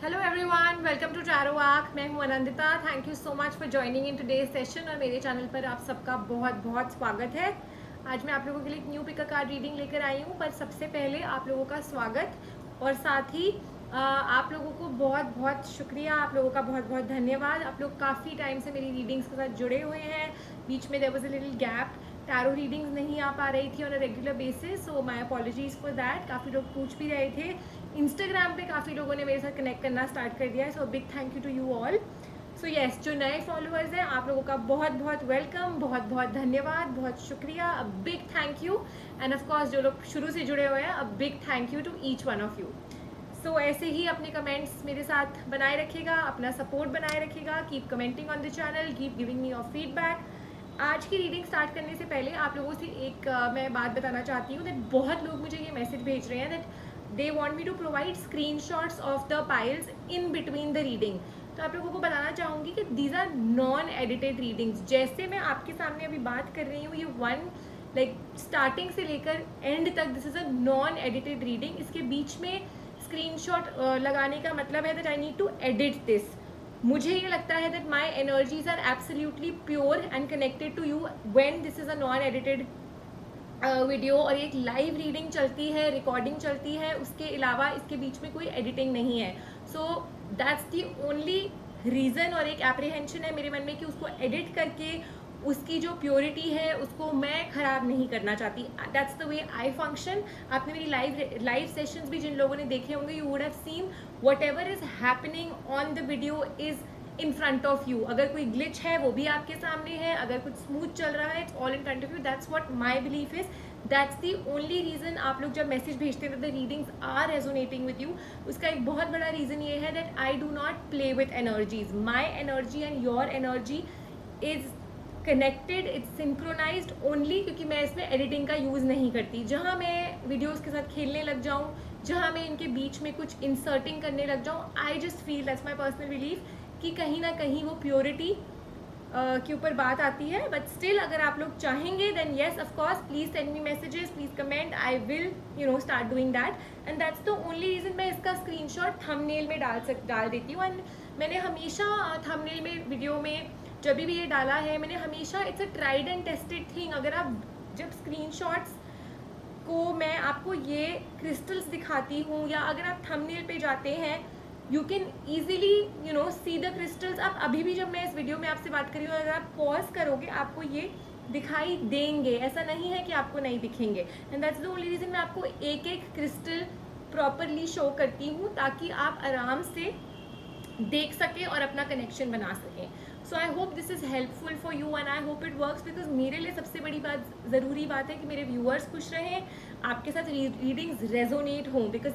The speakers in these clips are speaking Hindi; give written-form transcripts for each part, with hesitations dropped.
Hello everyone, welcome to tarot arc. मैं हूं Anandita. Thank you so much for joining in today's session और मेरे चैनल पर आप सबका बहुत बहुत स्वागत है। आज मैं आप लोगों के लिए एक न्यू पिक कार्ड रीडिंग लेकर आई हूं, पर सबसे पहले आप लोगों का स्वागत और साथ ही आप लोगों को बहुत बहुत शुक्रिया, आप लोगों का बहुत बहुत धन्यवाद। आप लोग काफ़ी टाइम से मेरी रीडिंग्स के साथ जुड़े हुए हैं। बीच में there was a little gap, tarot readings नहीं आ पा रही थी on a regular basis, so my apologies for that. काफ़ी लोग पूछ भी रहे थे, इंस्टाग्राम पे काफ़ी लोगों ने मेरे साथ कनेक्ट करना स्टार्ट कर दिया है, so big thank you to you all. So yes, जो नए फॉलोअर्स हैं आप लोगों का बहुत बहुत वेलकम, बहुत बहुत धन्यवाद, बहुत शुक्रिया, a big thank you. And of course जो लोग शुरू से जुड़े हुए हैं, a big thank you to each one of you. So ऐसे ही अपने कमेंट्स मेरे साथ बनाए रखिएगा, अपना सपोर्ट बनाए रखिएगा। Keep commenting on the channel, keep giving me your feedback. आज की रीडिंग स्टार्ट करने से पहले आप लोगों से एक मैं बात बताना चाहती हूँ दैट बहुत लोग मुझे ये मैसेज भेज रहे हैं that they want me to provide screenshots of the piles in between the reading. तो आप लोगों को बताना चाहूँगी कि these are non edited readings. जैसे मैं आपके सामने अभी बात कर रही हूँ, ये वन स्टार्टिंग से लेकर एंड तक this is a non edited reading. इसके बीच में स्क्रीनशॉट लगाने का मतलब है that I need to edit this. मुझे ये लगता है that my energies are absolutely pure and connected to you when this is a non edited video और एक लाइव रीडिंग चलती है, रिकॉर्डिंग चलती है, उसके अलावा इसके बीच में कोई एडिटिंग नहीं है। So that's the only reason और एक एप्रीहेंशन है मेरे मन में कि उसको एडिट करके उसकी जो प्योरिटी है उसको मैं ख़राब नहीं करना चाहती। That's the way I function. आपने मेरी लाइव सेशंस भी जिन लोगों ने देखे होंगे, you would have seen what ever is happening on the video is in front of you. अगर कोई ग्लिच है वो भी आपके सामने है, अगर कुछ स्मूथ चल रहा है, it's all in front of you. That's what my belief is. That's the only reason आप लोग जब मैसेज भेजते हैं the readings are resonating with you. उसका एक बहुत बड़ा रीज़न ये है that I do not play with energies. My energy and your energy is connected, it's synchronized only, क्योंकि मैं इसमें एडिटिंग का यूज़ नहीं करती। जहाँ मैं वीडियोज़ के साथ खेलने लग जाऊँ, जहाँ मैं इनके बीच में कुछ इंसर्टिंग करने लग जाऊँ, I just feel, that's my personal belief, कि कहीं ना कहीं वो प्योरिटी के ऊपर बात आती है। बट स्टिल अगर आप लोग चाहेंगे then yes of course, please send me messages, please comment, I will start doing that. And that's the only reason मैं इसका स्क्रीनशॉट थंबनेल में डाल देती हूँ। एंड मैंने हमेशा थंबनेल में, वीडियो में जब भी ये डाला है, मैंने हमेशा, it's a tried and tested thing. अगर आप जब स्क्रीनशॉट्स को मैं आपको ये क्रिस्टल्स दिखाती हूँ या अगर आप थंबनेल पे जाते हैं, you can easily see the crystals. आप अभी भी जब मैं इस वीडियो में आपसे बात कर रही हूँ, अगर आप पॉज करोगे आपको ये दिखाई देंगे, ऐसा नहीं है कि आपको नहीं दिखेंगे। And that's the only reason मैं आपको एक एक क्रिस्टल प्रॉपरली शो करती हूँ ताकि आप आराम से देख सकें और अपना कनेक्शन बना सकें। So I hope this is helpful for you and I hope it works, because मेरे लिए सबसे बड़ी बात, ज़रूरी बात है कि मेरे व्यूअर्स खुश रहें, आपके साथ रीडिंग्स रेजोनेट हों। बिकॉज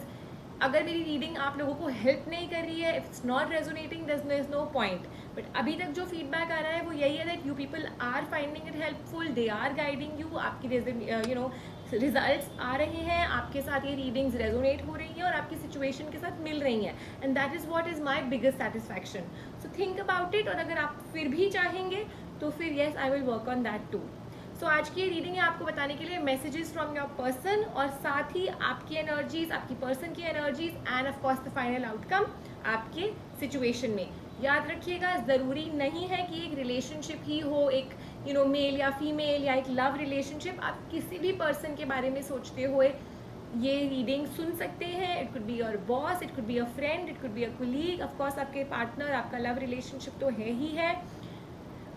अगर मेरी रीडिंग आप लोगों को हेल्प नहीं कर रही है, if it's not resonating, there is no point. But अभी तक जो फीडबैक आ रहा है वो यही है that you people are finding it helpful, they are guiding you, आपकी रिजल्ट्स आ रहे हैं, आपके साथ ये रीडिंग्स रेजोनेट हो रही हैं और आपकी सिचुएशन के साथ मिल रही हैं। And that is what is my biggest satisfaction. So think about it, और अगर आप फिर भी चाहेंगे तो फिर yes, I will work on that too. So आज की रीडिंग है आपको बताने के लिए मैसेजेस फ्रॉम योर पर्सन और साथ ही आपकी एनर्जीज, आपकी पर्सन की energies and of course the final outcome आपके सिचुएशन में। याद रखिएगा, ज़रूरी नहीं है कि एक रिलेशनशिप ही हो, एक मेल या फीमेल या एक लव रिलेशनशिप। आप किसी भी पर्सन के बारे में सोचते हुए ये रीडिंग सुन सकते हैं। It could be your boss, it could be a friend, it could be a colleague, of course आपके पार्टनर, आपका लव रिलेशनशिप तो है ही है,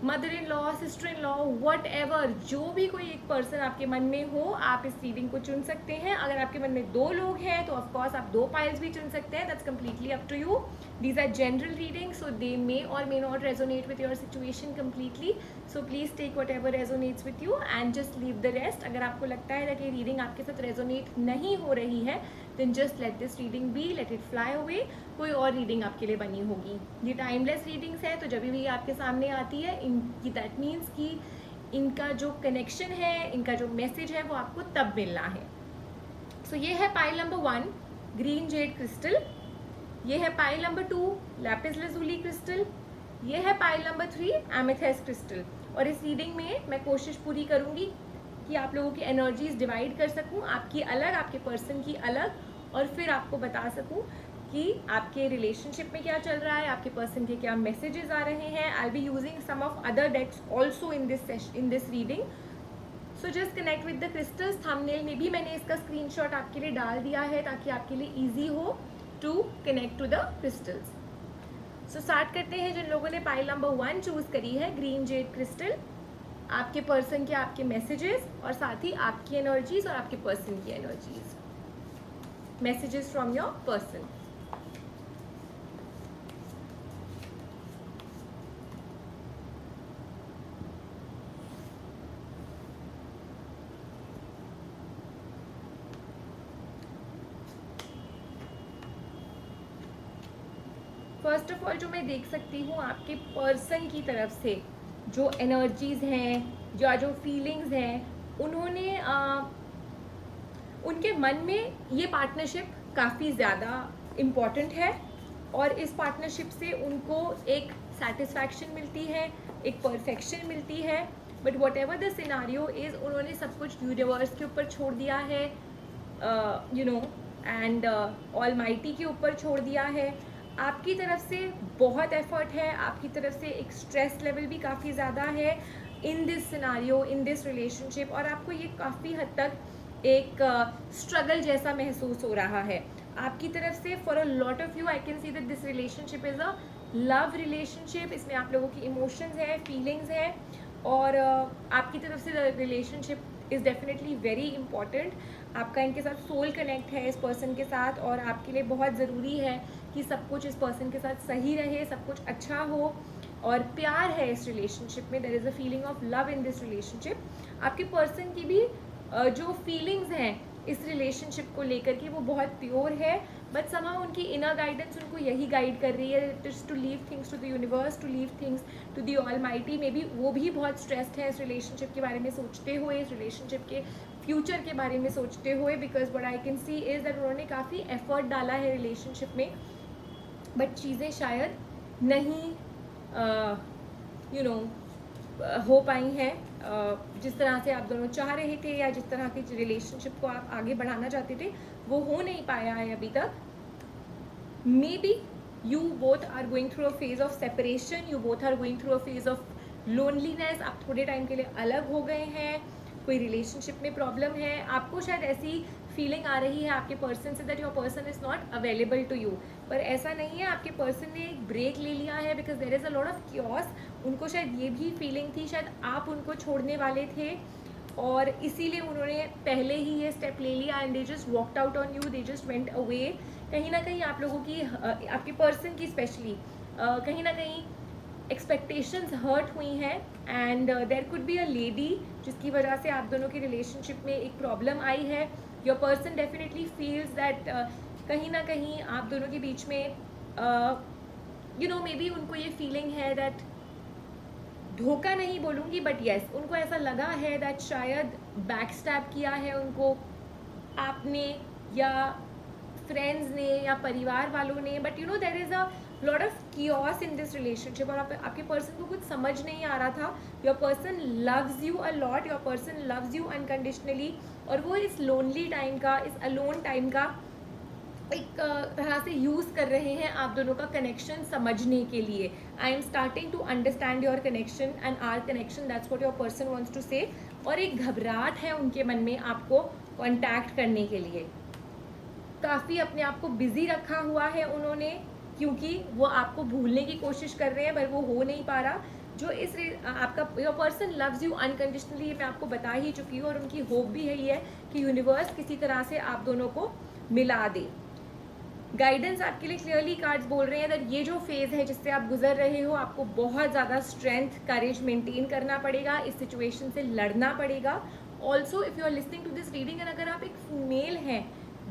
mother in law, sister in law, what ever, जो भी कोई एक पर्सन आपके मन में हो, आप इस रीडिंग को चुन सकते हैं। अगर आपके मन में 2 लोग हैं तो ऑफकोर्स आप 2 पाइल्स भी चुन सकते हैं, that's completely up to you. These are general reading, so they may और may not resonate with your situation completely. So please take whatever resonates with you and just leave the rest. अगर आपको लगता है कि रीडिंग आपके साथ रेजोनेट नहीं हो रही है, then just let this reading be, let it fly away, कोई और रीडिंग आपके लिए बनी होगी। ये टाइमलेस रीडिंग्स है, तो जब भी ये आपके सामने आती है, इनकी दैट मीन्स कि इनका जो कनेक्शन है, इनका जो मैसेज है वो आपको तब मिलना है। सो ये है pile number 1 green Z crystal, ये है पाइल नंबर 2 लैपिस लैजुली क्रिस्टल, ये है पाइल नंबर 3 एमेथिस्ट क्रिस्टल। और इस रीडिंग में मैं कोशिश पूरी करूँगी कि आप लोगों की एनर्जीज डिवाइड कर सकूँ, आपकी अलग, आपके पर्सन की अलग, और फिर आपको बता सकूँ कि आपके रिलेशनशिप में क्या चल रहा है, आपके पर्सन के क्या मैसेजेस आ रहे हैं. I be using some of other decks also in this reading. So just connect with the crystals. Thumbnail में भी मैंने इसका स्क्रीनशॉट आपके लिए डाल दिया है ताकि आपके लिए ईजी हो to connect to the crystals. So start करते हैं. जिन लोगों ने पाइल नंबर 1 चूज करी है, ग्रीन जेड क्रिस्टल, आपके पर्सन के आपके मैसेजेस और साथ ही आपकी एनर्जीज और आपके पर्सन की energies. Messages from your person. First of all जो मैं देख सकती हूँ आपके पर्सन की तरफ से जो एनर्जीज हैं, जो फीलिंग्स हैं, उन्होंने उनके मन में ये पार्टनरशिप काफ़ी ज़्यादा इम्पॉर्टेंट है और इस पार्टनरशिप से उनको एक सेटिस्फैक्शन मिलती है, एक परफेक्शन मिलती है. But what ever the scenario is, उन्होंने सब कुछ यूनिवर्स के ऊपर छोड़ दिया है, एंड ऑलमाइटी के ऊपर छोड़ दिया है. आपकी तरफ से बहुत एफर्ट है, आपकी तरफ से एक स्ट्रेस लेवल भी काफ़ी ज़्यादा है in this scenario, in this relationship, और आपको ये काफ़ी हद तक एक स्ट्रगल जैसा महसूस हो रहा है आपकी तरफ से. For a lot of you I can see that this relationship is a love relationship. इसमें आप लोगों की इमोशंस हैं, फीलिंग्स हैं, और आपकी तरफ से relationship is definitely very important. आपका इनके साथ सोल कनेक्ट है इस पर्सन के साथ, और आपके लिए बहुत ज़रूरी है कि सब कुछ इस पर्सन के साथ सही रहे, सब कुछ अच्छा हो, और प्यार है इस रिलेशनशिप में. There is a feeling of love in this relationship. आपके पर्सन की भी जो फीलिंग्स हैं इस रिलेशनशिप को लेकर के वो बहुत प्योर है, बट समहाउ उनकी इनर गाइडेंस उनको यही गाइड कर रही है to leave things to the universe, to leave things to the almighty. Maybe वो भी बहुत स्ट्रेस्ड है इस रिलेशनशिप के बारे में सोचते हुए, इस रिलेशनशिप के फ्यूचर के बारे में सोचते हुए, because what I can C is that उन्होंने काफ़ी एफर्ट डाला है रिलेशनशिप में, बट चीज़ें शायद नहीं हो पाई हैं जिस तरह से आप दोनों चाह रहे थे, या जिस तरह की रिलेशनशिप को आप आगे बढ़ाना चाहते थे वो हो नहीं पाया है अभी तक. Maybe you both are going through a phase of separation, you both are going through a phase of loneliness. आप थोड़े टाइम के लिए अलग हो गए हैं, कोई रिलेशनशिप में प्रॉब्लम है, आपको शायद ऐसी फीलिंग आ रही है आपके पर्सन से that your person is not available to you. पर ऐसा नहीं है, आपके पर्सन ने एक ब्रेक ले लिया है because there is a lot of chaos. उनको शायद ये भी फीलिंग थी, शायद आप उनको छोड़ने वाले थे, और इसीलिए उन्होंने पहले ही ये स्टेप ले लिया and they just walked out on you, they just went away. कहीं ना कहीं आप लोगों की, आपके पर्सन की स्पेशली कहीं ना कहीं एक्सपेक्टेशंस हर्ट हुई हैं, and there could be a lady जिसकी वजह से आप दोनों के रिलेशनशिप में एक प्रॉब्लम आई है. Your person definitely feels that कहीं ना कहीं आप दोनों के बीच में मे बी उनको ये फीलिंग है दैट, धोखा नहीं बोलूँगी बट येस, उनको ऐसा लगा है दैट शायद बैक स्टैप किया है उनको आपने या फ्रेंड्स ने या परिवार वालों ने. But there is a lot of chaos in this relationship, और आपके पर्सन को कुछ समझ नहीं आ रहा था. Your person loves you a lot, your person loves you unconditionally, और वो इस लोनली टाइम का, इस अलोन टाइम का एक तरह से यूज़ कर रहे हैं आप दोनों का कनेक्शन समझने के लिए. I am starting to understand your connection and our connection, that's what your person wants to say. और एक घबराहट है उनके मन में आपको कॉन्टैक्ट करने के लिए. काफ़ी अपने आप को बिजी रखा हुआ है उन्होंने, क्योंकि वो आपको भूलने की कोशिश कर रहे हैं पर वो हो नहीं पा रहा. जो इस आपका your person loves you unconditionally, मैं आपको बता ही चुकी हूँ, और उनकी होप भी यही है कि यूनिवर्स किसी तरह से आप दोनों को मिला दे. गाइडेंस आपके लिए क्लियरली कार्ड्स बोल रहे हैं दैट ये जो फेज़ है जिससे आप गुजर रहे हो, आपको बहुत ज़्यादा स्ट्रेंथ, करेज मेंटेन करना पड़ेगा, इस सिचुएशन से लड़ना पड़ेगा. Also if you are listening to this reading and अगर आप एक फीमेल हैं,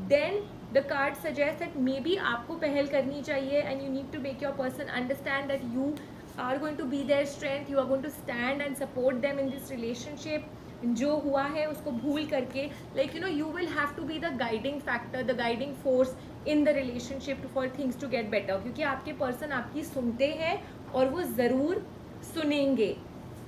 then the card suggest that maybe आपको पहल करनी चाहिए, and you need to make your person understand that you are going to be their strength, you are going to stand and support them in this relationship. जो हुआ है उसको भूल करके, like you will have to be the guiding factor, the guiding force in the relationship for things to get better, क्योंकि आपके पर्सन आपकी सुनते हैं और वो ज़रूर सुनेंगे.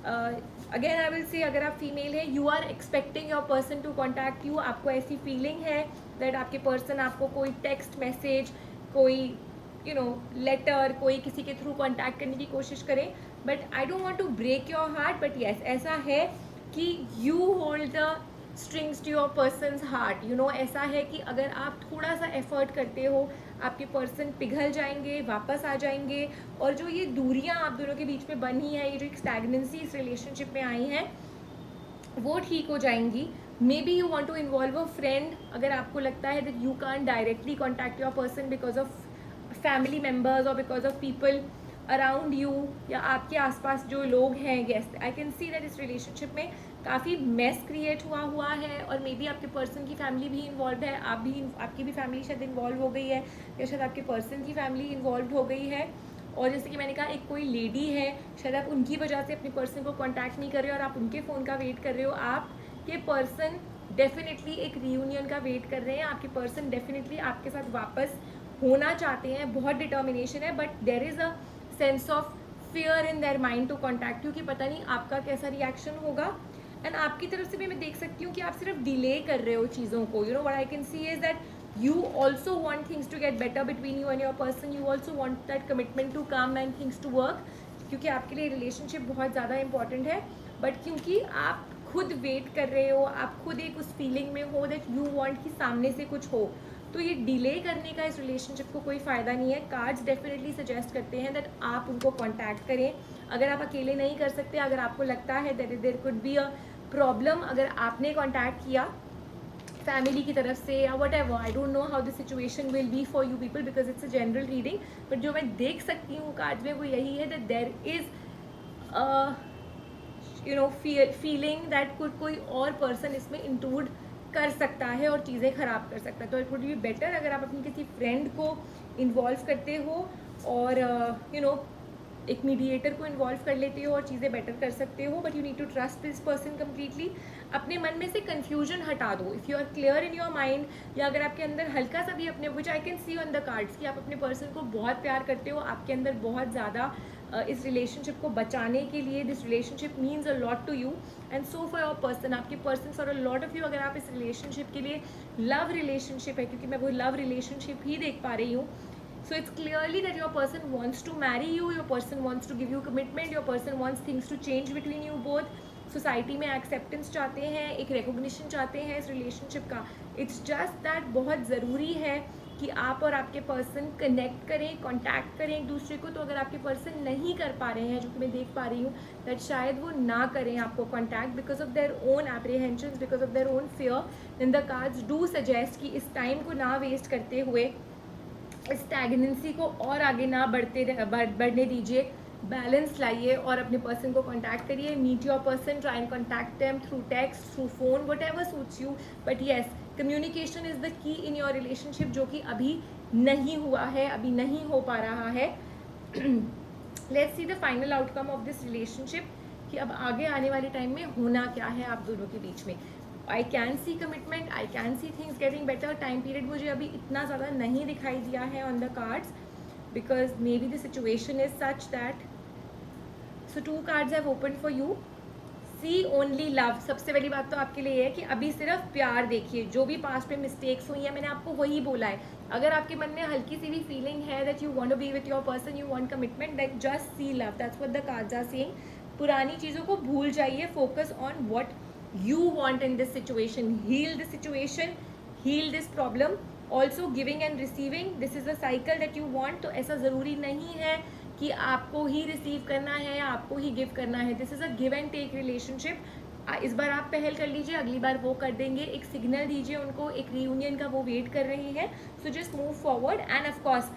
अगेन आई विल से, अगर आप फीमेल हैं, you are expecting your person to contact you. आपको ऐसी फीलिंग है दैट आपके पर्सन आपको कोई टेक्स्ट मैसेज, कोई लेटर, कोई किसी के थ्रू कॉन्टैक्ट करने की कोशिश करें, but I don't want to break your heart, but yes ऐसा है कि you hold the strings to your person's heart. ऐसा है कि अगर आप थोड़ा सा एफर्ट करते हो, आपके पर्सन पिघल जाएंगे, वापस आ जाएंगे, और जो ये दूरियां आप दोनों के बीच में बनी है, ये जो एक स्टैग्नेंसी इस रिलेशनशिप में आई है, वो ठीक हो जाएंगी। Maybe you want to involve a friend, अगर आपको लगता है that you can directly contact your person because of family members और because of people around you, या आपके आसपास जो लोग हैं। Yes, I can see that इस रिलेशनशिप में काफ़ी मेस क्रिएट हुआ है, और मे बी आपके पर्सन की फैमिली भी इन्वॉल्व है, आपकी भी फैमिली शायद इन्वॉल्व हो गई है, या शायद आपके पर्सन की फैमिली इन्वॉल्व हो गई है। और जैसे कि मैंने कहा, एक कोई लेडी है, शायद आप उनकी वजह से अपने पर्सन को कांटेक्ट नहीं कर रहे हो और आप उनके फ़ोन का वेट कर रहे हो। आपके पर्सन डेफिनेटली एक रीयूनियन का वेट कर रहे हैं, आपके पर्सन डेफिनेटली आपके साथ वापस होना चाहते हैं, बहुत डिटर्मिनेशन है, but there is a sense of fear in their mind to contact, क्योंकि पता नहीं आपका कैसा रिएक्शन होगा। एंड आपकी तरफ से भी मैं देख सकती हूँ कि आप सिर्फ डिले कर रहे हो चीज़ों को। What I can C is that you also want things to get better between you and your person, you also want that commitment to come and things to work, क्योंकि आपके लिए रिलेशनशिप बहुत ज़्यादा इंपॉर्टेंट है, बट क्योंकि आप खुद वेट कर रहे हो, आप खुद एक उस फीलिंग में हो दैट यू वांट कि सामने से कुछ हो, तो ये डिले करने का इस रिलेशनशिप को कोई फ़ायदा नहीं है। कार्ड्स डेफिनेटली सजेस्ट करते हैं दैट आप उनको कॉन्टैक्ट करें। अगर आप अकेले नहीं कर सकते, अगर आपको लगता है that there could be a problem, अगर आपने कॉन्टैक्ट किया फैमिली की तरफ से या whatever, I don't know how the situation will be for you people because it's a general reading, but जो मैं देख सकती हूँ कार्ड में वो यही है that there is feeling that कोई और पर्सन इसमें इंक्लूड कर सकता है और चीज़ें ख़राब कर सकता है। तो इट वुड बी बेटर अगर आप अपनी किसी फ्रेंड को इन्वॉल्व करते हो और एक मीडिएटर को इन्वॉल्व कर लेते हो और चीज़ें बेटर कर सकते हो, but you need to trust this person completely. अपने मन में से कन्फ्यूजन हटा दो। If you are clear in your mind, या अगर आपके अंदर हल्का सा भी अपने, which I can see on the cards, कि आप अपने पर्सन को बहुत प्यार करते हो, आपके अंदर बहुत ज़्यादा इस रिलेशनशिप को बचाने के लिए, this relationship means a lot to you and so for your person, आपके person for a lot of you. अगर आप इस रिलेशनशिप के लिए, लव रिलेशनशिप है क्योंकि मैं वो लव रिलेशनशिप ही देख पा रही हूँ, so it's clearly that your person wants to marry you, your person wants to give you commitment, your person wants things to change between you both. Society में एक्सेप्टेंस चाहते हैं, एक रिकॉग्निशन चाहते हैं इस रिलेशनशिप का। इट्स जस्ट दैट बहुत ज़रूरी है कि आप और आपके पर्सन कनेक्ट करें, कांटेक्ट करें एक दूसरे को। तो अगर आपके पर्सन नहीं कर पा रहे हैं, जो कि मैं देख पा रही हूँ, दैट शायद वो ना करें आपको contact because of their own apprehensions, because of their own fear, then the cards do suggest कि इस टाइम को ना वेस्ट करते हुए स्टैग्नेंसी को और आगे ना बढ़ने दीजिए, बैलेंस लाइए और अपने पर्सन को कांटेक्ट करिए। Meet your person, try and contact them through text, through phone, whatever suits you, but yes communication is the key in your relationship, जो कि अभी नहीं हुआ है, अभी नहीं हो पा रहा है। Let's see the final outcome of this relationship, कि अब आगे आने वाले टाइम में होना क्या है आप दोनों के बीच में। I can see commitment, I can see things getting better. Time period मुझे अभी इतना ज़्यादा नहीं दिखाई दिया है on the cards, because maybe the situation is such that, so 2 cards have open for you. See only love, सबसे पहली बात तो आपके लिए है कि अभी सिर्फ प्यार देखिए। जो भी पास्ट में मिस्टेक्स हुई हैं, मैंने आपको वही बोला है। अगर आपके मन में हल्की सी भी फीलिंग है that you want to be with your person, you want commitment, that just see love, that's what the cards are saying. पुरानी चीज़ों को भूल जाइए, focus on what you want in this situation, heal the situation, heal this problem, also giving and receiving, this is a cycle that you want। तो ऐसा ज़रूरी नहीं है कि आपको ही रिसीव करना है या आपको ही गिव करना है, this is a give and take relationship. इस बार आप पहल कर लीजिए, अगली बार वो कर देंगे। एक सिग्नल दीजिए उनको, एक रीयूनियन का वो वेट कर रहे हैं, so just move forward and of course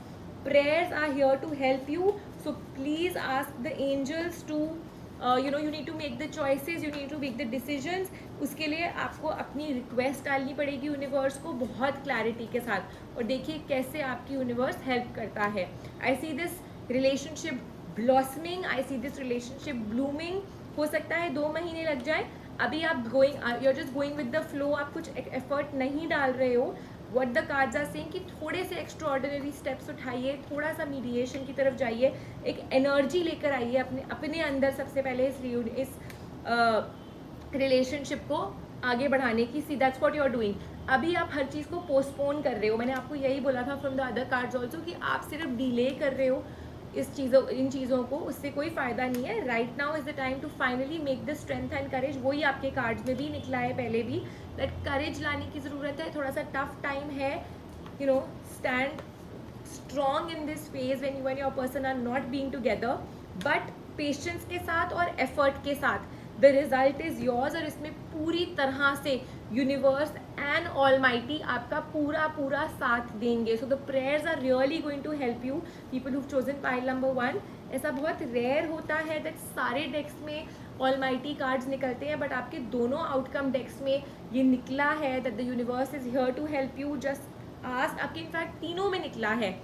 prayers are here to help you, so please ask the angels to you need to make the choices, you need to make the decisions। उसके लिए आपको अपनी रिक्वेस्ट डालनी पड़ेगी यूनिवर्स को बहुत क्लैरिटी के साथ, और देखिए कैसे आपकी यूनिवर्स हेल्प करता है। I see this relationship blossoming, I see this relationship blooming. हो सकता है 2 महीने लग जाए, अभी आप you are just going with the flow, आप कुछ एफर्ट नहीं डाल रहे हो। What the cards are saying कि थोड़े से एक्स्ट्राऑर्डिनरी स्टेप्स उठाइए, थोड़ा सा मीडिएशन की तरफ जाइए, एक एनर्जी लेकर आइए अपने अंदर सबसे पहले इस रिलेशनशिप को आगे बढ़ाने की। See that's what you are doing. अभी आप हर चीज़ को पोस्टपोन कर रहे हो। मैंने आपको यही बोला था from the other cards also कि आप सिर्फ डिले कर रहे हो इन चीज़ों को, उससे कोई फ़ायदा नहीं है। Right now is the time to finally make the strength and courage. वही आपके कार्ड्स में भी निकला है पहले भी, दैट करेज लाने की ज़रूरत है। थोड़ा सा टफ टाइम है, you know, stand strong in this phase when you and your person are not being together, but patience के साथ और एफर्ट के साथ द रिजल्ट इज योर्स। और इसमें पूरी तरह से यूनिवर्स एंड ऑलमाइटी आपका पूरा साथ देंगे। So the prayers are really going to help you people who chosen pile number 1। ऐसा बहुत रेयर होता है दैट सारे डेक्स में ऑलमाइटी कार्ड्स निकलते हैं, बट आपके दोनों आउटकम डेक्स में ये निकला है that the universe is here to help you. Just ask, आपके इनफैक्ट तीनों में निकला है,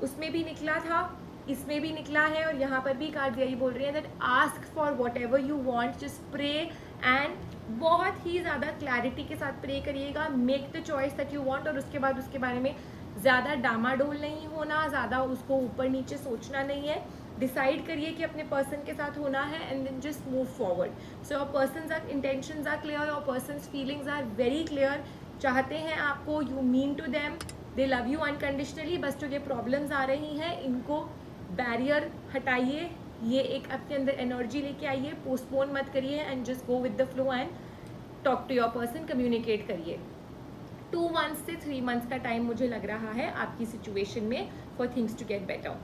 उसमें भी निकला था, इसमें भी निकला है, और यहाँ पर भी कार्ड यही बोल रही है that ask for whatever you want, just pray and बहुत ही ज़्यादा क्लैरिटी के साथ प्रे करिएगा। Make the choice that you want, और उसके बाद उसके बारे में ज़्यादा डामाडोल नहीं होना, ज़्यादा उसको ऊपर नीचे सोचना नहीं है। डिसाइड करिए कि अपने पर्सन के साथ होना है and then just move forward. So your persons are intentions are clear, your persons feelings are very clear. चाहते हैं आपको, you mean to them, they love you unconditionally. बस जो ये प्रॉब्लम्स आ रही हैं इनको बैरियर हटाइए, ये एक अपने अंदर एनर्जी लेके आइए, पोस्टपोन मत करिए and just go with the flow and talk to your person, communicate करिए। 2 months से 3 months का टाइम मुझे लग रहा है आपकी सिचुएशन में for things to get better.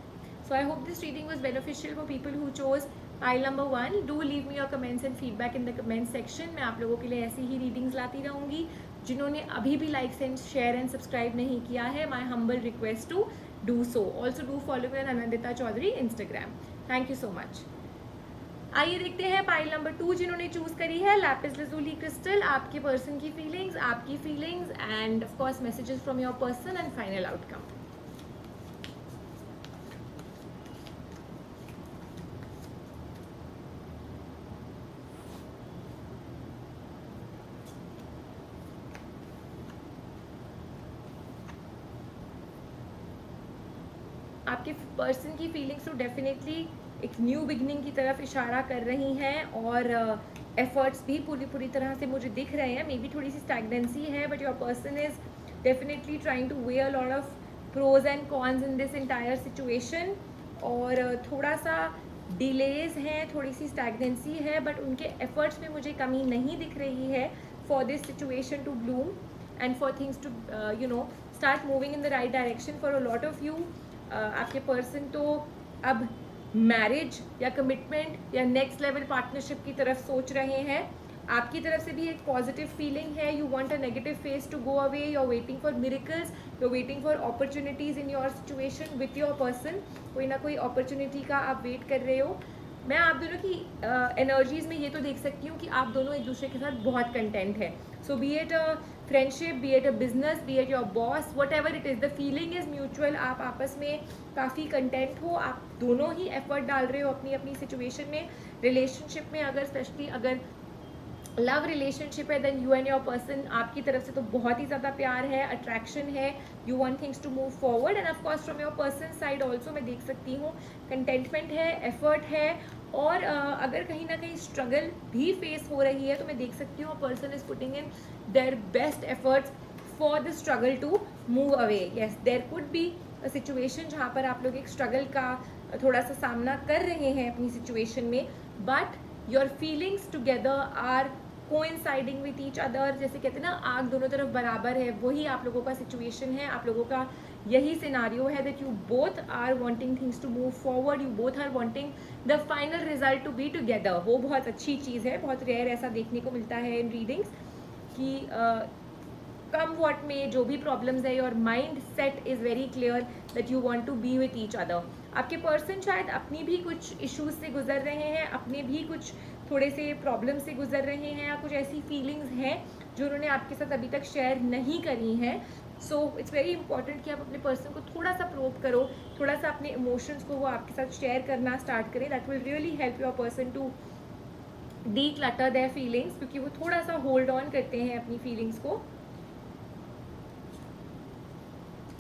So I hope this reading was beneficial for people who chose pile number 1। Do leave me your comments and feedback in the comment section. मैं आप लोगों के लिए ऐसी ही रीडिंग्स लाती रहूँगी। जिन्होंने अभी भी like and share and subscribe नहीं किया है, my humble request to do so. Also do follow me on Anandita Chaudhary Instagram. Thank you so much. आइए देखते हैं पाइल नंबर 2 जिन्होंने चूज करी है लैपिस लजुली क्रिस्टल। आपके पर्सन की फीलिंग्स, आपकी feelings and of course messages from your person and final outcome. आपके पर्सन की फीलिंग्स तो डेफिनेटली एक न्यू बिगनिंग की तरफ इशारा कर रही हैं, और एफर्ट्स भी पूरी तरह से मुझे दिख रहे हैं। मे बी थोड़ी सी स्टैग्नेंसी है, but your person is definitely trying to weigh a lot of pros and cons in this entire situation. और थोड़ा सा डिलेज हैं, थोड़ी सी स्टैग्नेंसी है, बट उनके एफर्ट्स में मुझे कमी नहीं दिख रही है for this situation to bloom and for things to you know start moving in the right direction for a lot of you. आपके पर्सन तो अब मैरिज या कमिटमेंट या नेक्स्ट लेवल पार्टनरशिप की तरफ सोच रहे हैं। आपकी तरफ से भी एक पॉजिटिव फीलिंग है। You want a negative phase to go away, you are waiting for miracles, you are waiting for opportunities in your situation with your person. कोई ना कोई अपॉर्चुनिटी का आप वेट कर रहे हो। मैं आप दोनों की एनर्जीज में ये तो देख सकती हूँ कि आप दोनों एक दूसरे के साथ बहुत कंटेंट है। So be it a friendship, be it a business, be it your boss, whatever it is, the feeling is mutual. आप आपस में काफ़ी कंटेंट हो, आप दोनों ही एफर्ट डाल रहे हो अपनी अपनी सिचुएशन में। रिलेशनशिप में अगर स्पेशली अगर लव रिलेशनशिप है then you and your person, आपकी तरफ से तो बहुत ही ज़्यादा प्यार है, अट्रैक्शन है, you want things to move forward. And of course from your person side also मैं देख सकती हूँ कंटेंटमेंट है, एफर्ट है, और अगर कहीं ना कहीं स्ट्रगल भी फेस हो रही है तो मैं देख सकती हूँ person is putting in their best efforts for the struggle to move away. Yes, there could be a situation जहाँ पर आप लोग एक स्ट्रगल का थोड़ा सा सामना कर रहे हैं अपनी सिचुएशन में, but your feelings together are coinciding with each other. जैसे कहते हैं ना, आग दोनों तरफ बराबर है, वही आप लोगों का सिचुएशन है। आप लोगों का यही सिनारियो है that you both are wanting things to move forward, you both are wanting the final result to be together. वो बहुत अच्छी चीज़ है, बहुत रेयर ऐसा देखने को मिलता है इन रीडिंग्स कि कम वॉट में जो भी प्रॉब्लम्स है, your mindset is very clear that you want to be with each other. आपके पर्सन शायद अपनी भी कुछ इश्यूज से गुजर रहे हैं, अपने भी कुछ थोड़े से प्रॉब्लम से गुजर रहे हैं, या कुछ ऐसी फीलिंग्स हैं जो उन्होंने आपके साथ अभी तक शेयर नहीं करी हैं। सो इट्स वेरी इंपॉर्टेंट कि आप अपने पर्सन को थोड़ा सा प्रोब करो, थोड़ा सा अपने इमोशंस को वो आपके साथ शेयर करना स्टार्ट करें। That will really help your person to declutter their feelings, क्योंकि वो थोड़ा सा होल्ड ऑन करते हैं अपनी फीलिंग्स को।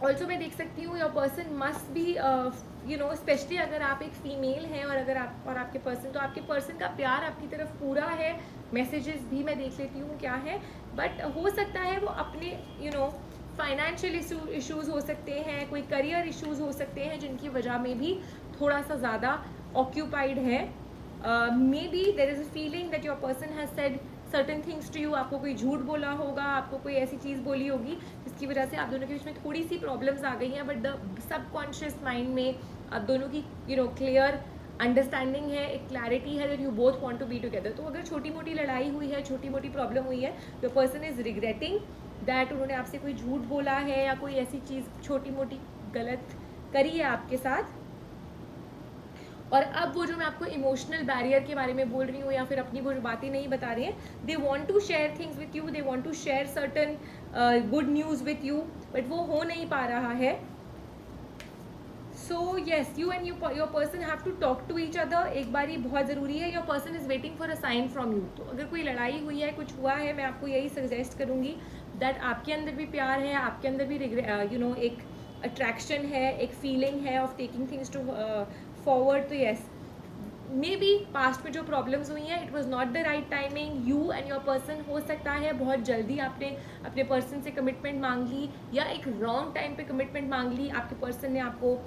ऑल्सो मैं देख सकती हूँ your person must be specially अगर आप एक फीमेल हैं और अगर आप और आपके पर्सन, तो आपके पर्सन का प्यार आपकी तरफ पूरा है। मैसेजेस भी मैं देख लेती हूँ क्या है, बट हो सकता है वो अपने फाइनेंशियल इश्यूज हो सकते हैं, कोई करियर इश्यूज हो सकते हैं जिनकी वजह में भी थोड़ा सा ज़्यादा ऑक्यूपाइड है। Maybe there is a feeling that your person has said certain things to you, आपको कोई झूठ बोला होगा, आपको कोई ऐसी चीज़ बोली होगी जिसकी वजह से आप दोनों के बीच में थोड़ी सी प्रॉब्लम्स आ गई हैं, बट द सबकॉन्शियस माइंड में आप दोनों की क्लियर अंडरस्टैंडिंग है, एक क्लैरिटी है that you both want to be together. तो अगर छोटी मोटी लड़ाई हुई है, छोटी मोटी प्रॉब्लम हुई है, the person is regretting that उन्होंने आपसे कोई झूठ बोला है या कोई ऐसी चीज़ छोटी मोटी गलत करी है आपके साथ। और अब वो जो मैं आपको इमोशनल बैरियर के बारे में बोल रही हूँ या फिर अपनी वो जो बातें नहीं बता रही हैं, they want to share things with you, they want to share certain good news with you, but वो हो नहीं पा रहा है। So yes, you and your person have to talk to each other. एक बार ये बहुत ज़रूरी है, your person is waiting for a sign from you. तो अगर कोई लड़ाई हुई है, कुछ हुआ है, मैं आपको यही सजेस्ट करूँगी दैट आपके अंदर भी प्यार है, आपके अंदर भी एक अट्रैक्शन है, एक फीलिंग है of taking things to forward. तो येस, मे बी पास्ट में जो प्रॉब्लम्स हुई हैं, it was not the right timing. You and your person, हो सकता है बहुत जल्दी आपने अपने पर्सन से कमिटमेंट मांग ली या एक रॉन्ग टाइम पे कमिटमेंट मांग ली, आपके पर्सन ने आपको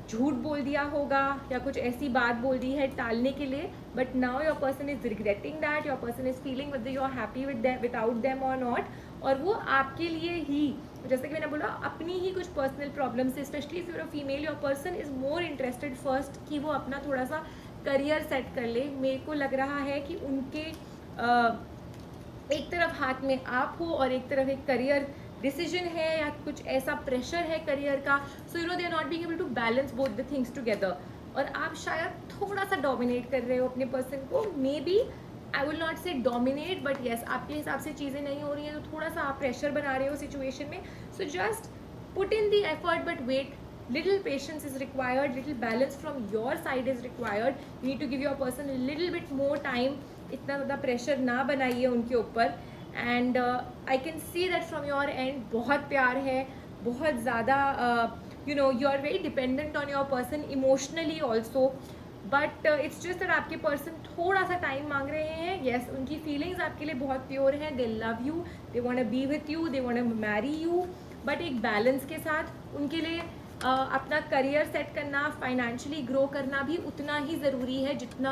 झूठ बोल दिया होगा या कुछ ऐसी बात बोल दी है टालने के लिए, but now your person is regretting that, your person is feeling with you are happy without them और नॉट, और वो आपके लिए ही, जैसे कि मैंने बोला, अपनी ही कुछ पर्सनल प्रॉब्लम से, specially if you're a female, your person is more interested first कि वो अपना थोड़ा सा करियर सेट कर ले। मेरे को लग रहा है कि उनके एक तरफ हाथ में आप हो और एक तरफ एक करियर डिसीजन है या कुछ ऐसा प्रेशर है करियर का, so they are not being able to balance both the things together, और आप शायद थोड़ा सा डोमिनेट कर रहे हो अपने पर्सन को। Maybe I will not say dominate, but yes, आपके हिसाब से चीज़ें नहीं हो रही हैं तो थोड़ा सा आप प्रेशर बना रहे हो सिचुएशन में। So just put in the effort, but wait, little patience is required, little balance from your side is required. You need to give your person a little bit more time. इतना ज़्यादा प्रेशर ना बनाइए उनके ऊपर। And I can see that from your end बहुत प्यार है, बहुत ज़्यादा you are very dependent on your person emotionally also, but it's just that आपके पर्सन थोड़ा सा टाइम मांग रहे हैं। येस, उनकी फीलिंग्स आपके लिए बहुत प्योर हैं, they love you, they want to be with you, they want to marry you, but एक बैलेंस के साथ उनके लिए अपना करियर सेट करना, फाइनेंशियली ग्रो करना भी उतना ही ज़रूरी है जितना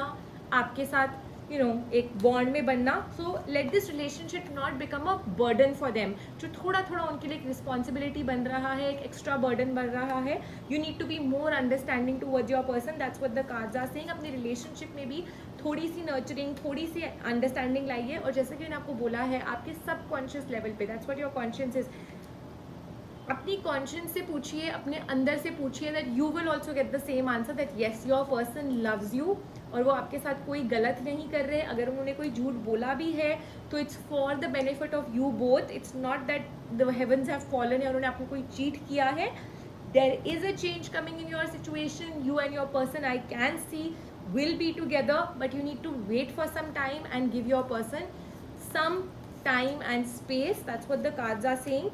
आपके साथ एक बॉन्ड में बनना। So let this relationship not become a burden for them, जो थोड़ा थोड़ा उनके लिए एक रिस्पॉन्सिबिलिटी बन रहा है, एक एक्स्ट्रा बर्डन बन रहा है। You need to be more understanding towards your person, that's what the cards are saying. अपनी रिलेशनशिप में भी थोड़ी सी नर्चरिंग, थोड़ी सी अंडरस्टैंडिंग लाइए, और जैसे कि मैंने आपको बोला है, आपके सबकॉन्शियस लेवल पे, that's what your conscious is. अपनी कॉन्शियस से पूछिए, अपने अंदर से पूछिए, that you will also get the same answer, that yes, your person loves you, और वो आपके साथ कोई गलत नहीं कर रहे। अगर उन्होंने कोई झूठ बोला भी है तो it's for the benefit of you both, it's not that the heavens have fallen या उन्होंने आपको कोई चीट किया है। There is a change coming in your situation, you and your person I can see will be together, but you need to wait for some time and give your person some time and space. That's what the cards are saying.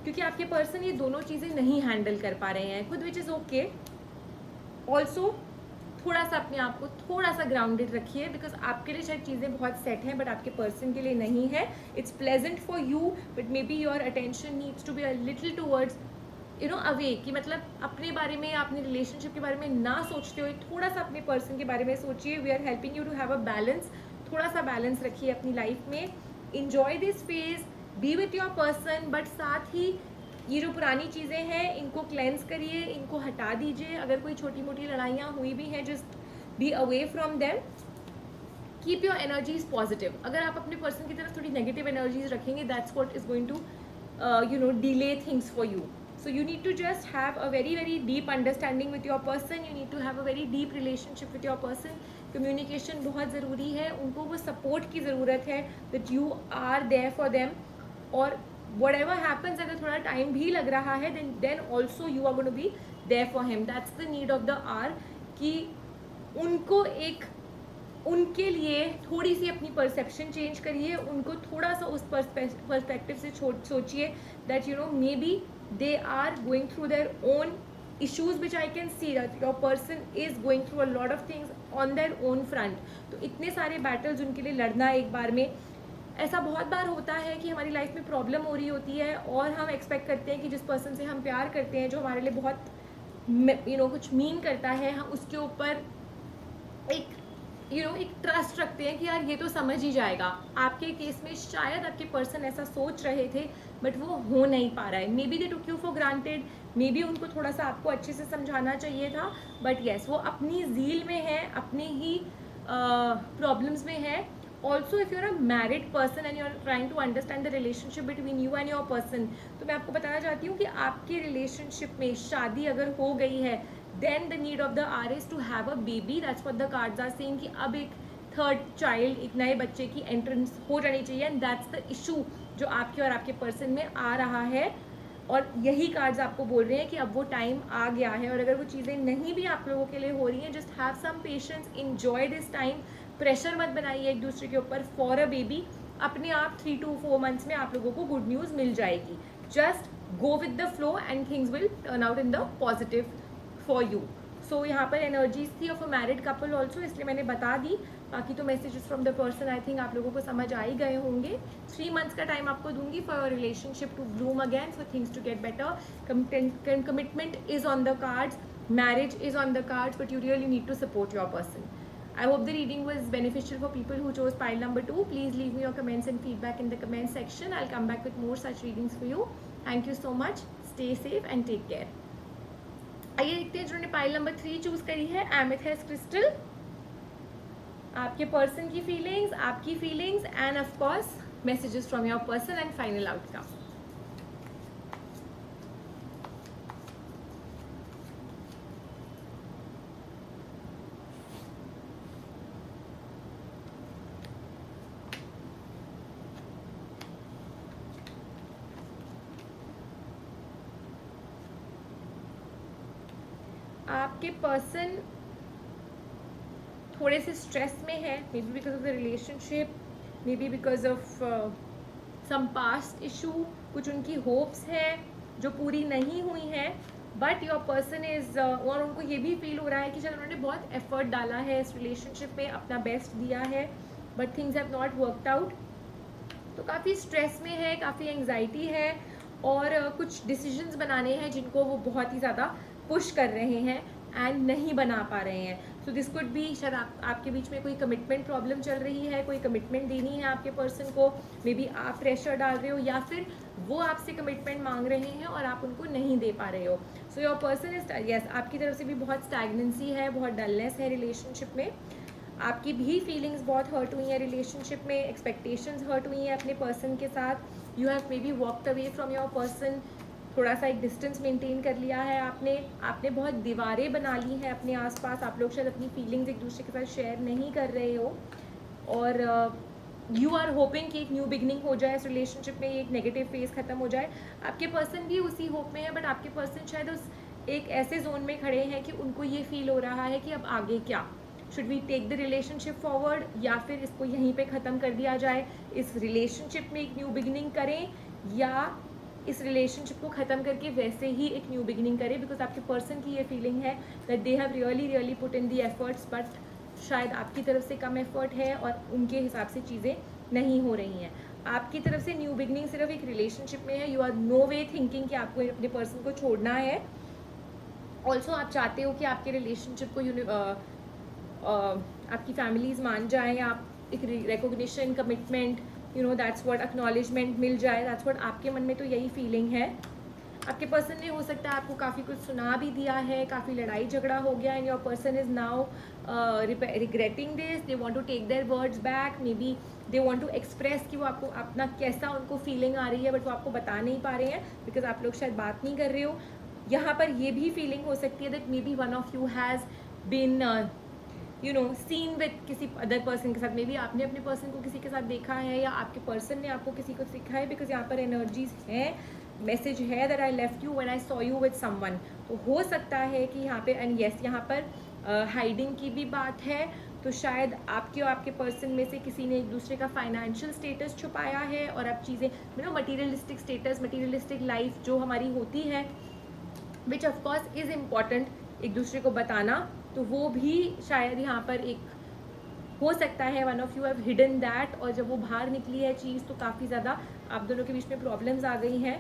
क्योंकि आपके पर्सन ये दोनों चीज़ें नहीं हैंडल कर पा रहे हैं खुद, विच इज़ ओके। ऑल्सो थोड़ा सा अपने आप को थोड़ा सा ग्राउंडेड रखिए, बिकॉज आपके लिए शायद चीज़ें बहुत सेट हैं बट आपके पर्सन के लिए नहीं है। It's pleasant for you, but maybe your attention needs to be a little towards away, कि मतलब अपने बारे में, अपने रिलेशनशिप के बारे में ना सोचते हुए थोड़ा सा अपने पर्सन के बारे में सोचिए। We are helping you to have a balance, थोड़ा सा बैलेंस रखिए अपनी लाइफ में। Enjoy this phase, be with your person, but साथ ही ये जो पुरानी चीज़ें हैं इनको क्लेंस करिए, इनको हटा दीजिए। अगर कोई छोटी मोटी लड़ाइयाँ हुई भी हैं, just be away from them. Keep your energies positive. अगर आप अपने पर्सन की तरफ थोड़ी नेगेटिव एनर्जीज रखेंगे, that's what is going to delay things for you. So you need to just have a very very deep understanding with your person. You need to have a very deep relationship with your person. Communication बहुत ज़रूरी है, उनको वो support की ज़रूरत है, that you are there for them. और whatever happens, अगर थोड़ा time भी लग रहा है, then also you are going to be there for him. That's the need of the hour, कि उनको एक उनके लिए थोड़ी सी अपनी परसेप्शन चेंज करिए, उनको थोड़ा सा उस पर्सपेक्टिव से सोचिए that you know maybe they are going through their own issues which I can see that your person is going through a lot of things on their own front. तो इतने सारे battles उनके लिए लड़ना एक बार में, ऐसा बहुत बार होता है कि हमारी लाइफ में प्रॉब्लम हो रही होती है और हम एक्सपेक्ट करते हैं कि जिस पर्सन से हम प्यार करते हैं, जो हमारे लिए बहुत कुछ मीन करता है, हम उसके ऊपर एक एक ट्रस्ट रखते हैं कि यार ये तो समझ ही जाएगा. आपके केस में शायद आपके पर्सन ऐसा सोच रहे थे बट वो हो नहीं पा रहा है. Maybe they took you for granted, may be उनको थोड़ा सा आपको अच्छे से समझाना चाहिए था, बट येस वो अपनी ज़ील में है, अपने ही प्रॉब्लम्स में है. Also if you're a married person and you are trying to understand the relationship between you and your person, तो मैं आपको बताना चाहती हूँ कि आपके रिलेशनशिप में शादी अगर हो गई है, then the need of the hour is to have a baby. That's what the cards are saying कि अब एक थर्ड चाइल्ड, एक नए बच्चे की एंट्रेंस हो जानी चाहिए. एंड दैट्स द इशू जो आपके और आपके पर्सन में आ रहा है, और यही कार्ड्स आपको बोल रहे हैं कि अब वो टाइम आ गया है. और अगर वो चीज़ें नहीं भी आप लोगों के लिए हो रही हैं, just have some patience, enjoy this time, pressure मत बनाइए एक दूसरे के ऊपर फॉर अ बेबी. अपने आप 3 to 4 months में आप लोगों को गुड न्यूज़ मिल जाएगी. Just go with the flow and things will turn out in the positive for you. So यहाँ पर एनर्जीज थी of a married couple also, इसलिए मैंने बता दी. बाकी तो messages from the person I think आप लोगों को समझ आ ही गए होंगे. 3 months का टाइम आपको दूंगी for your relationship to bloom again, for things to get better. Commitment is on the cards, marriage is on the cards, but you really need to support your person. I hope the reading was beneficial for people who chose pile number 2. Please leave me your comments and feedback in the comment section. I'll come back with more such readings for you. Thank you so much. Stay safe and take care. आइए देखते हैं जिन्होंने पाइल नंबर 3 चूज करी है, एमेथिस्ट क्रिस्टल. आपके पर्सन की फीलिंग्स, आपकी feelings and of course messages from your person and final outcome. आपके पर्सन थोड़े से स्ट्रेस में है, maybe because of the relationship, maybe because of some past issue. कुछ उनकी होप्स हैं जो पूरी नहीं हुई हैं, बट योर पर्सन इज़ और उनको ये भी फील हो रहा है कि शायद उन्होंने बहुत एफर्ट डाला है इस रिलेशनशिप में, अपना बेस्ट दिया है, but things have not worked out. तो काफ़ी स्ट्रेस में है, काफ़ी एंग्जाइटी है, और कुछ डिसीजंस बनाने हैं जिनको वो बहुत ही ज़्यादा पुश कर रहे हैं एंड नहीं बना पा रहे हैं. सो दिस कुड बी शायद आपके बीच में कोई कमिटमेंट प्रॉब्लम चल रही है, कोई कमिटमेंट देनी है आपके पर्सन को, मे बी आप प्रेशर डाल रहे हो या फिर वो आपसे कमिटमेंट मांग रहे हैं और आप उनको नहीं दे पा रहे हो. So your person is yes, आपकी तरफ से भी बहुत स्टैग्नेंसी है, बहुत डलनेस है रिलेशनशिप में. आपकी भी फीलिंग्स बहुत हर्ट हुई हैं रिलेशनशिप में, एक्सपेक्टेशंस हर्ट हुई हैं अपने पर्सन के साथ. You have may be walked away from your person, थोड़ा सा एक डिस्टेंस मेंटेन कर लिया है आपने बहुत दीवारें बना ली हैं अपने आसपास. आप लोग शायद अपनी फीलिंग्स एक दूसरे के साथ शेयर नहीं कर रहे हो, और यू आर होपिंग कि एक न्यू बिगनिंग हो जाए इस रिलेशनशिप में, एक नेगेटिव फेज खत्म हो जाए. आपके पर्सन भी उसी होप में है, बट आपके पर्सन शायद उस एक ऐसे जोन में खड़े हैं कि उनको ये फील हो रहा है कि अब आगे क्या, should we take the relationship forward या फिर इसको यहीं पे ख़त्म कर दिया जाए, इस रिलेशनशिप में एक न्यू बिगनिंग करें, या इस रिलेशनशिप को ख़त्म करके वैसे ही एक न्यू बिगनिंग करें. बिकॉज आपके पर्सन की ये फीलिंग है that they have really put in the efforts, but शायद आपकी तरफ से कम एफर्ट है और उनके हिसाब से चीज़ें नहीं हो रही हैं. आपकी तरफ से न्यू बिगनिंग सिर्फ एक रिलेशनशिप में है. You are no way thinking कि आपको अपने पर्सन को छोड़ना है. ऑल्सो आप चाहते हो कि आपके रिलेशनशिप को आपकी फैमिलीज़ मान जाएँ, आप एक recognition, commitment, that's what, acknowledgement मिल जाए. दैट्स व्हाट आपके मन में तो यही फीलिंग है. आपके पर्सन ने हो सकता है आपको काफ़ी कुछ सुना भी दिया है, काफ़ी लड़ाई झगड़ा हो गया, and your person is now regretting this. They want to take their words back, maybe they want to express कि वो आपको अपना कैसा उनको फीलिंग आ रही है, बट वो आपको बता नहीं पा रहे हैं बिकॉज आप लोग शायद बात नहीं कर रहे हो. यहाँ पर ये भी फीलिंग हो सकती है that maybe one of you has been seen with किसी अदर पर्सन के साथ. मे बी आपने अपने पर्सन को किसी के साथ देखा है, या आपके पर्सन ने आपको किसी को सिखा है, बिकॉज यहाँ पर एनर्जीज हैं, मैसेज है that I left you when I saw you with someone. तो हो सकता है कि यहाँ पे, एंड येस, यहाँ पर हाइडिंग की भी बात है. तो शायद आपके और आपके पर्सन में से किसी ने एक दूसरे का फाइनेंशियल स्टेटस छुपाया है, और अब चीज़ें मटीरियलिस्टिक स्टेटस, मटीरियलिस्टिक लाइफ जो हमारी होती है, विच ऑफकोर्स इज़ इम्पॉर्टेंट एक दूसरे को बताना, तो वो भी शायद यहाँ पर एक हो सकता है one of you have hidden that, और जब वो बाहर निकली है चीज़ तो काफ़ी ज़्यादा आप दोनों के बीच में प्रॉब्लम्स आ गई हैं।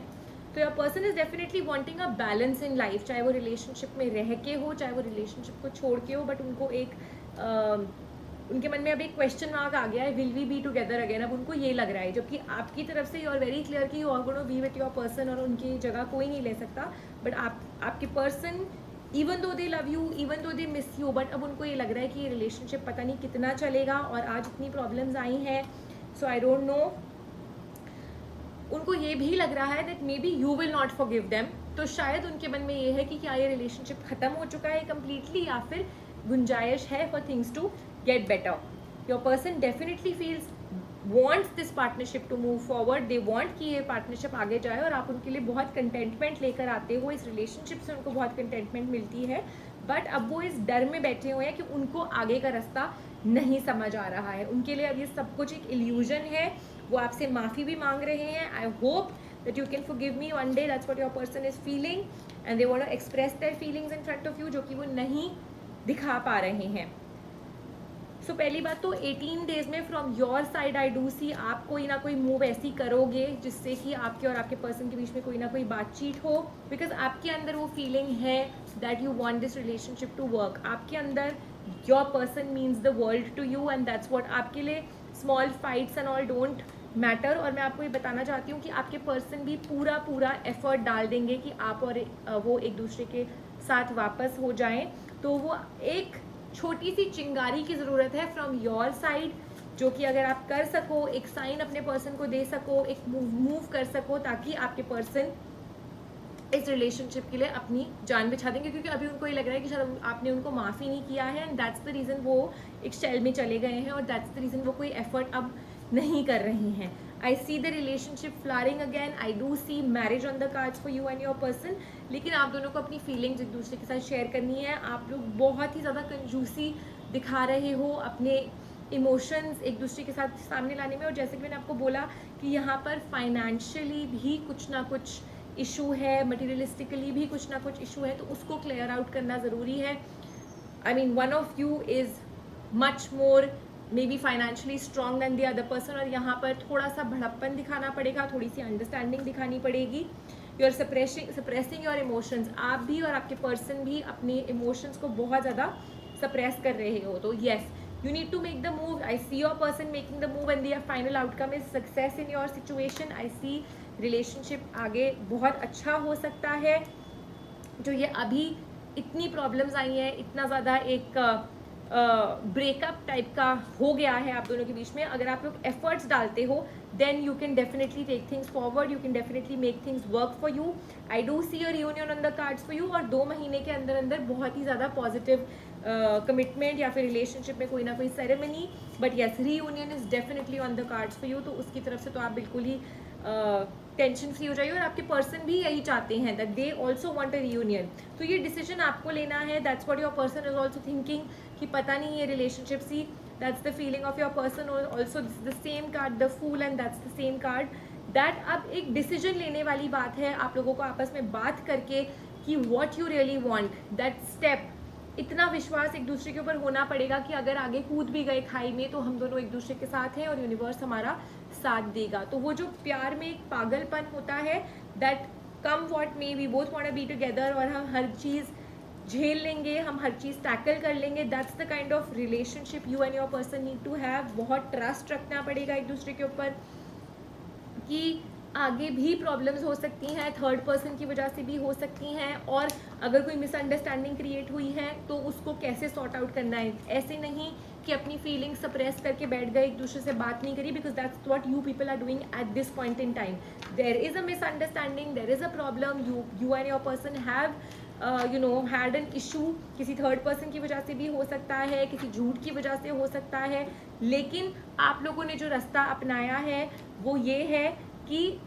तो your person is definitely wanting a balance in life, चाहे वो रिलेशनशिप में रह के हो, चाहे वो रिलेशनशिप को छोड़ के हो, बट उनको एक उनके मन में अभी एक क्वेश्चन मार्क आ गया है, will we be together again, अब उनको ये लग रहा है, जबकि आपकी तरफ से यू आर वेरी क्लियर कि you are gonna be with your person और उनकी जगह कोई नहीं ले सकता, बट आपके person even though they love you, even though they miss you, but अब उनको ये लग रहा है कि ये रिलेशनशिप पता नहीं कितना चलेगा, और आज इतनी प्रॉब्लम्स आई हैं, सो आई डोंट नो। उनको ये भी लग रहा है that maybe you will not forgive them, तो शायद उनके मन में ये है कि क्या ये रिलेशनशिप खत्म हो चुका है कम्प्लीटली, या फिर गुंजाइश है for things to get better. Your person definitely feels wants this partnership to move forward, they want कि ये पार्टनरशिप आगे जाए, और आप उनके लिए बहुत कंटेंटमेंट लेकर आते हो, इस रिलेशनशिप से उनको बहुत कंटेंटमेंट मिलती है, बट अब वो इस डर में बैठे हुए हैं कि उनको आगे का रास्ता नहीं समझ आ रहा है, उनके लिए अब ये सब कुछ एक इल्यूजन है। वो आपसे माफ़ी भी मांग रहे हैं, I hope that you can forgive me one day, that's what your person is feeling, and they want to express their feelings in front of you, जो कि वो नहीं दिखा पा रहे हैं। सो पहली बात तो 18 डेज में from your side I do see आप कोई ना कोई मूव ऐसी करोगे जिससे कि आपके और आपके पर्सन के बीच में कोई ना कोई बातचीत हो, बिकॉज आपके अंदर वो फीलिंग है that you want this relationship to work, आपके अंदर your person means the world to you, and that's what आपके लिए small fights and all don't matter. और मैं आपको ये बताना चाहती हूँ कि आपके पर्सन भी पूरा एफर्ट डाल देंगे कि आप और वो एक दूसरे के साथ वापस हो जाएं, तो वो एक छोटी सी चिंगारी की ज़रूरत है फ्रॉम योर साइड, जो कि अगर आप कर सको, एक साइन अपने पर्सन को दे सको, एक मूव कर सको, ताकि आपके पर्सन इस रिलेशनशिप के लिए अपनी जान बिछा देंगे, क्योंकि अभी उनको ये लग रहा है कि शायद आपने उनको माफ़ी नहीं किया है, एंड दैट्स द रीज़न वो एक शेल में चले गए हैं, और दैट्स द रीज़न वो कोई एफर्ट अब नहीं कर रहे हैं। I see the relationship flaring again, I do see marriage on the cards for you and your person, लेकिन आप दोनों को अपनी फीलिंग्स एक दूसरे के साथ शेयर करनी है। आप लोग बहुत ही ज़्यादा कंजूसी दिखा रहे हो अपने इमोशंस एक दूसरे के साथ सामने लाने में, और जैसे कि मैंने आपको बोला कि यहाँ पर फाइनेंशियली भी कुछ ना कुछ इशू है, मटीरियलिस्टिकली भी कुछ ना कुछ इशू है, तो उसको क्लियर आउट करना ज़रूरी है। I mean one of you is much more maybe financially strong than the other person, और यहाँ पर थोड़ा सा भड़प्पन दिखाना पड़ेगा, थोड़ी सी अंडरस्टैंडिंग दिखानी पड़ेगी। You are suppressing your emotions, आप भी और आपके पर्सन भी अपने इमोशंस को बहुत ज़्यादा सप्रेस कर रहे हो, तो yes you need to make the move. I see your person making the move and the final outcome is success in your situation. I see relationship आगे बहुत अच्छा हो सकता है। जो ये अभी इतनी प्रॉब्लम्स आई हैं, इतना ज़्यादा एक ब्रेकअप टाइप का हो गया है आप दोनों के बीच में, अगर आप लोग एफर्ट्स डालते हो then you can definitely take things forward, you can definitely make things work for you. I do see your union on the cards for you, और 2 महीने के अंदर अंदर बहुत ही ज़्यादा पॉजिटिव कमिटमेंट या फिर रिलेशनशिप में कोई ना कोई ceremony, but yes reunion is definitely on the cards for you, तो उसकी तरफ से तो आप बिल्कुल ही टेंशन फ्री हो जाइए, और आपके पर्सन भी यही चाहते हैं that they also want a reunion. तो ये डिसीजन आपको लेना है, that's what your person is also thinking कि पता नहीं ये रिलेशनशिप सी, that's the feeling of your person also, this is the same card the fool, and that's the same card that अब एक डिसीजन लेने वाली बात है आप लोगों को आपस में बात करके कि what you really want, that step. इतना विश्वास एक दूसरे के ऊपर होना पड़ेगा कि अगर आगे कूद भी गए खाई में तो हम दोनों एक दूसरे के साथ हैं और यूनिवर्स हमारा साथ देगा। तो वो जो प्यार में एक पागलपन होता है, that come what may, we both want to be together, और हम हर चीज़ झेल लेंगे, हम हर चीज़ टैकल कर लेंगे, that's the kind of relationship you and your person need to have. बहुत ट्रस्ट रखना पड़ेगा एक दूसरे के ऊपर कि आगे भी प्रॉब्लम्स हो सकती हैं, थर्ड पर्सन की वजह से भी हो सकती हैं, और अगर कोई मिसअंडरस्टैंडिंग क्रिएट हुई है तो उसको कैसे सॉर्ट आउट करना है। ऐसे नहीं कि अपनी फीलिंग सप्रेस करके बैठ गए, एक दूसरे से बात नहीं करी, because that's what you people are doing at this point in time. There is a misunderstanding, there is a problem, you and your person have had an issue, किसी थर्ड पर्सन की वजह से भी हो सकता है, किसी झूठ की वजह से हो सकता है, लेकिन आप लोगों ने जो रास्ता अपनाया है वो ये है कि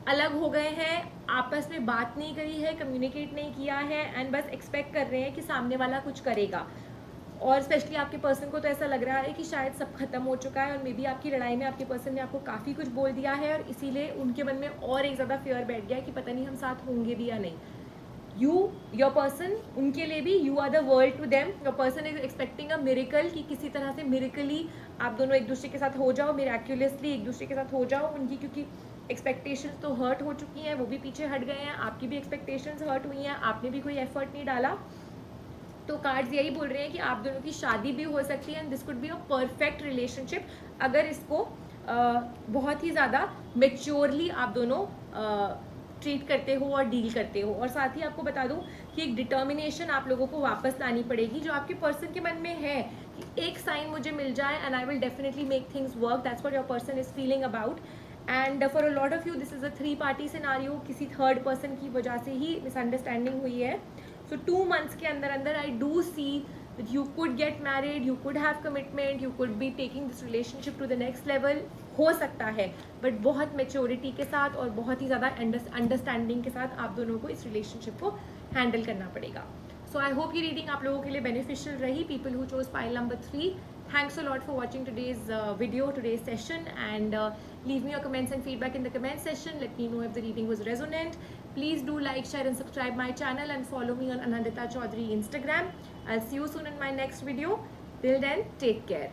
अलग हो गए हैं, आपस में बात नहीं करी है, कम्युनिकेट नहीं किया है, एंड बस एक्सपेक्ट कर रहे हैं कि सामने वाला कुछ करेगा। और स्पेशली आपके पर्सन को तो ऐसा लग रहा है कि शायद सब खत्म हो चुका है और मे बी आपकी लड़ाई में आपके पर्सन ने आपको काफ़ी कुछ बोल दिया है और इसीलिए उनके मन में और एक ज़्यादा फेयर बैठ गया है कि पता नहीं हम साथ होंगे भी या नहीं. योर पर्सन, उनके लिए भी you are the world to them. Your person is expecting a miracle कि किसी तरह से मिरेकली आप दोनों एक दूसरे के साथ हो जाओ, मिराक्युलसली एक दूसरे के साथ हो जाओ. उनकी क्योंकि एक्सपेक्टेशंस तो हर्ट हो चुकी हैं, वो भी पीछे हट गए हैं, आपकी भी एक्सपेक्टेशंस हर्ट हुई हैं, आपने भी कोई एफर्ट नहीं डाला. तो कार्ड्स यही बोल रहे हैं कि आप दोनों की शादी भी हो सकती है and this could be a perfect relationship अगर इसको बहुत ही ज़्यादा मेच्योरली आप दोनों ट्रीट करते हो और डील करते हो. और साथ ही आपको बता दूं कि एक डिटर्मिनेशन आप लोगों को वापस लानी पड़ेगी जो आपके पर्सन के मन में है कि एक साइन मुझे मिल जाए and I will definitely make things work. That's what your person is feeling about. And for a lot of you this is a 3 party scenario. किसी थर्ड पर्सन की वजह से ही मिसअंडरस्टैंडिंग हुई है. So 2 months के अंदर अंदर I do see that you could get married, you could have commitment, you could be taking this relationship to the next level. हो सकता है बट बहुत मेच्योरिटी के साथ और बहुत ही ज़्यादा अंडरस्टैंडिंग के साथ आप दोनों को इस रिलेशनशिप को हैंडल करना पड़ेगा. सो आई होप ये रीडिंग आप लोगों के लिए बेनिफिशियल रही. People who chose pile number 3, thanks a lot for watching today's video, today's session, and leave me your comments and feedback in the comment section. Let me know if the reading was resonant. Please do like, share and subscribe my channel and follow me on Anandita Chaudhary Instagram. I'll see you soon in my next video. Till then, take care.